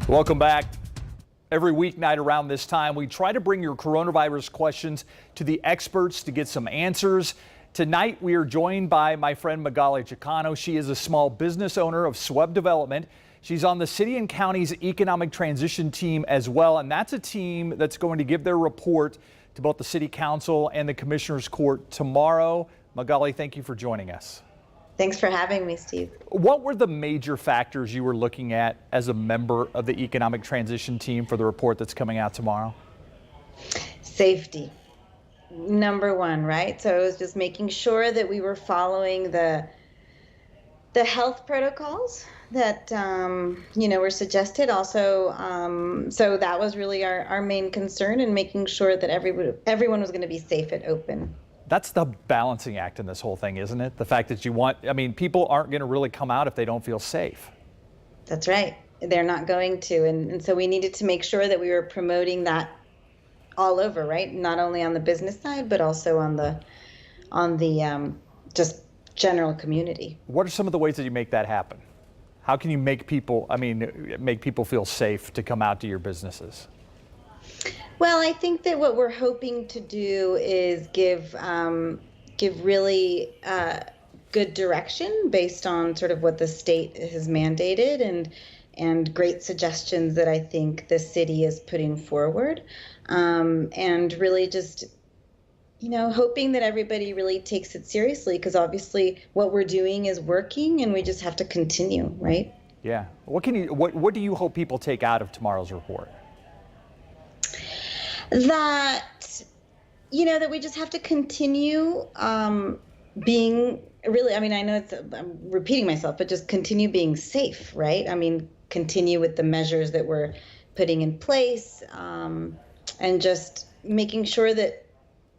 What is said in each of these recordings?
Welcome back. Every weeknight around this time, we try to bring your coronavirus questions to the experts to get some answers. Tonight, we are joined by my friend Magaly Chocano. She is a small business owner of Sweb Development. She's on the city and county's economic transition team as well, and that's a team that's going to give their report to both the city council and the commissioner's court tomorrow. Magaly, thank you for joining us. Thanks for having me, Steve. What were the major factors you were looking at as a member of the economic transition team for the report that's coming out tomorrow? Safety, number one, right? So it was just making sure that we were following the health protocols that were suggested. Also, so that was really our main concern, and making sure that everyone was going to be safe at open. That's the balancing act in this whole thing, isn't it? The fact that people aren't going to really come out if they don't feel safe. That's right. They're not going to. And so we needed to make sure that we were promoting that all over, right? Not only on the business side, but also on the just general community. What are some of the ways that you make that happen? How can you make people feel safe to come out to your businesses? Well, I think that what we're hoping to do is give really good direction based on sort of what the state has mandated, and great suggestions that I think the city is putting forward, and really just hoping that everybody really takes it seriously, because obviously what we're doing is working, and we just have to continue, right? Yeah. What do you hope people take out of tomorrow's report? That we just have to continue being really, I know I'm repeating myself, but just continue being safe, right? Continue with the measures that we're putting in place, and just making sure that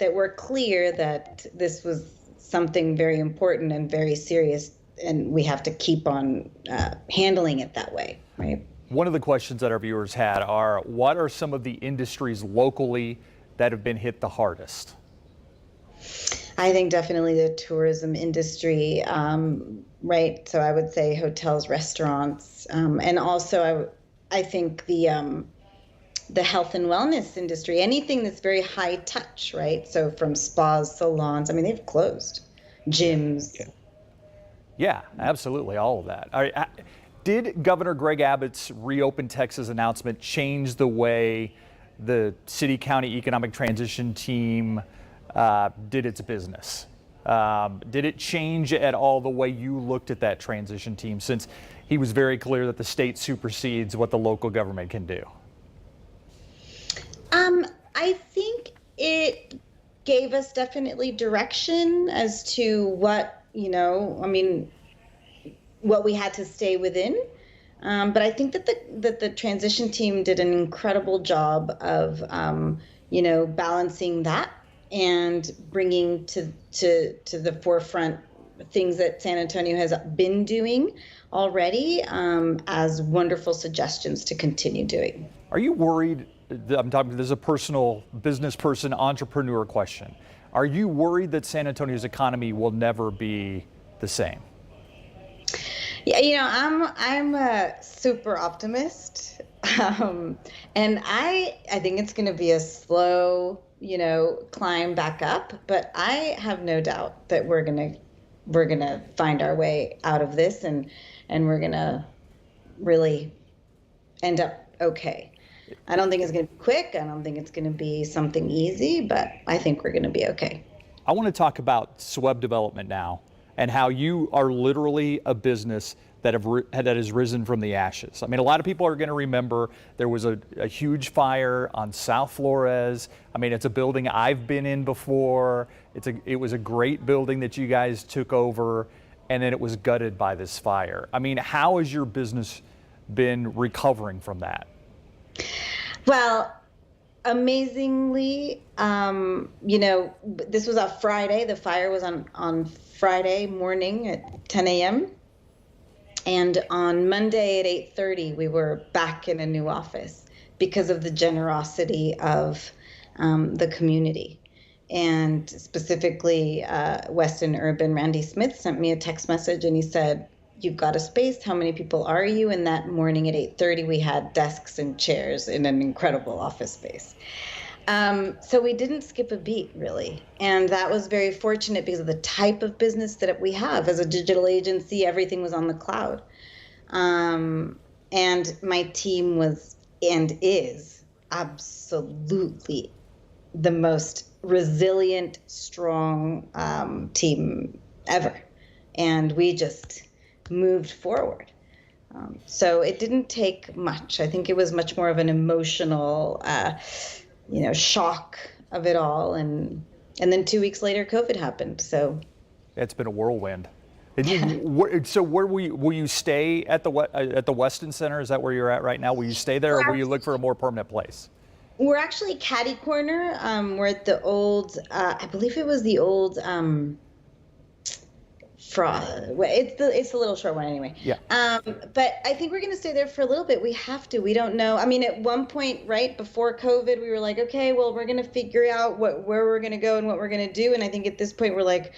we're clear that this was something very important and very serious, and we have to keep on handling it that way, right? One of the questions that our viewers had are, what are some of the industries locally that have been hit the hardest? I think definitely the tourism industry, right? So I would say hotels, restaurants, and also I think the health and wellness industry, anything that's very high touch, right? So from spas, salons, they've closed, gyms. Yeah, absolutely, all of that. Did Governor Greg Abbott's Reopen Texas announcement change the way the city-county economic transition team did its business? Did it change at all the way you looked at that transition team, since he was very clear that the state supersedes what the local government can do? I think it gave us definitely direction as to what we had to stay within. But I think that the transition team did an incredible job of, balancing that and bringing to the forefront things that San Antonio has been doing already, as wonderful suggestions to continue doing. Are you worried? This is a personal business person, entrepreneur question. Are you worried that San Antonio's economy will never be the same? Yeah, I'm a super optimist, and I think it's going to be a slow, climb back up. But I have no doubt that we're gonna find our way out of this, and we're gonna really end up okay. I don't think it's going to be quick. I don't think it's going to be something easy, but I think we're going to be okay. I want to talk about Sweb Development now, and how you are literally a business that has risen from the ashes. A lot of people are going to remember there was a huge fire on South Flores. It's a building I've been in before. It was a great building that you guys took over, and then it was gutted by this fire. How has your business been recovering from that? Well, amazingly, this was a Friday. The fire was on Friday morning at 10 a.m. And on Monday at 8:30, we were back in a new office because of the generosity of the community. And specifically, Weston Urban Randy Smith sent me a text message, and he said, you've got a space. How many people are you? And that morning at 8:30, we had desks and chairs in an incredible office space. So we didn't skip a beat, really. And that was very fortunate because of the type of business that we have. As a digital agency, everything was on the cloud. And my team was and is absolutely the most resilient, strong team ever. And we just moved forward. So it didn't take much. I think it was much more of an emotional shock of it all, and then 2 weeks later, COVID happened. So it's been a whirlwind. So where will you stay at the Weston Center? Is that where you're at right now? Will you stay there, or will you look for a more permanent place? We're actually catty corner. We're at the old, I believe it was the old it's the little short one anyway. Yeah. But I think we're going to stay there for a little bit. We have to. We don't know. I mean, at one point, right before COVID, we were like, okay, well, we're going to figure out where we're going to go and what we're going to do. And I think at this point, we're like,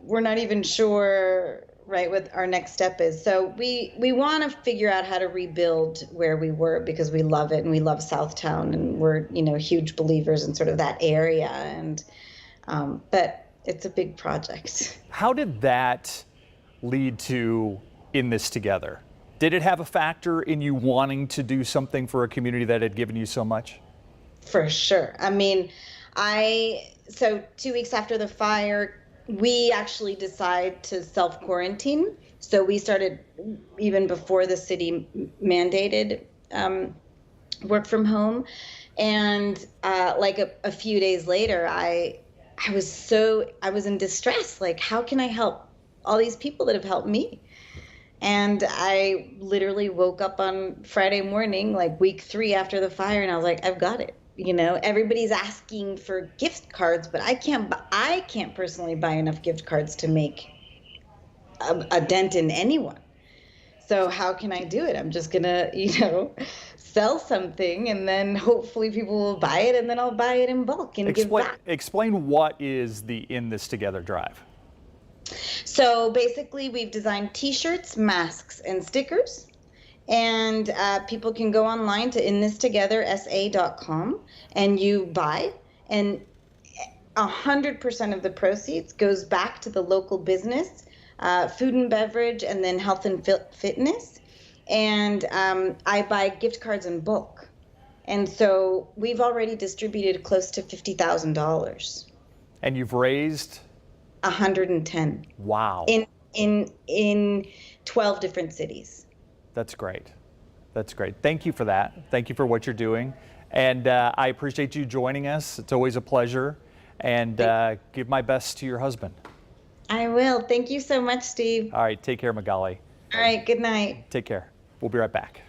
we're not even sure, right, what our next step is. So we want to figure out how to rebuild where we were, because we love it and we love Southtown, and we're huge believers in sort of that area. And but it's a big project. How did that lead to In This Together? Did it have a factor in you wanting to do something for a community that had given you so much? For sure. I mean, so 2 weeks after the fire, we actually decided to self-quarantine. So we started even before the city mandated work from home. And like a few days later, I was in distress. Like, how can I help all these people that have helped me? And I literally woke up on Friday morning, like week 3 after the fire, and I was like, I've got it. Everybody's asking for gift cards, but I can't personally buy enough gift cards to make a dent in anyone. So how can I do it? I'm just gonna, sell something, and then hopefully people will buy it, and then I'll buy it in bulk and give back. Explain what is the In This Together drive. So basically, we've designed T-shirts, masks, and stickers, and people can go online to inthistogethersa.com, and you buy, and 100% of the proceeds goes back to the local business, food and beverage, and then health and fitness. And I buy gift cards in bulk. And so we've already distributed close to $50,000. And you've raised? 110. Wow. In 12 different cities. That's great. That's great. Thank you for that. Thank you for what you're doing. And I appreciate you joining us. It's always a pleasure. And give my best to your husband. I will. Thank you so much, Steve. All right. Take care, Magaly. All right. Good night. Take care. We'll be right back.